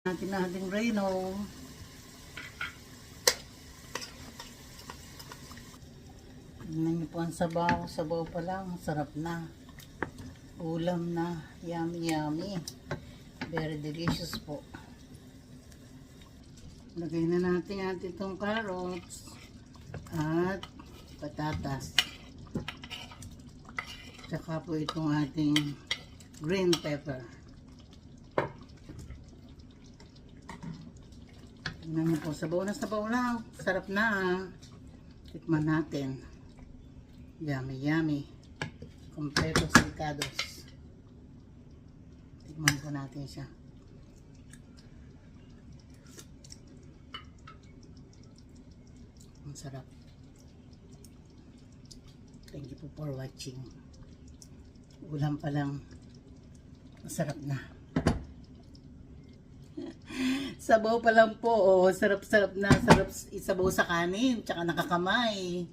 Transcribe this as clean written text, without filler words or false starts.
Natin Reno. Tignan niyo po ang sabaw. Sabaw pa lang. Sarap na. Ulam na. Yummy, yummy. Very delicious po. Lagay na natin itong carrots at patatas. Tsaka po itong ating green pepper. Tingnan niyo po, sabaw lang. Sarap na. Tikman natin. Yummy, yummy. Kompleto silcados. Tikman po natin siya. Ang sarap. Thank you po for watching. Ulam pa lang. Masarap na. Sabaw pa lang po. Oh, sarap-sarap na. Sarap isabaw sa kanin. Tsaka nakakamay.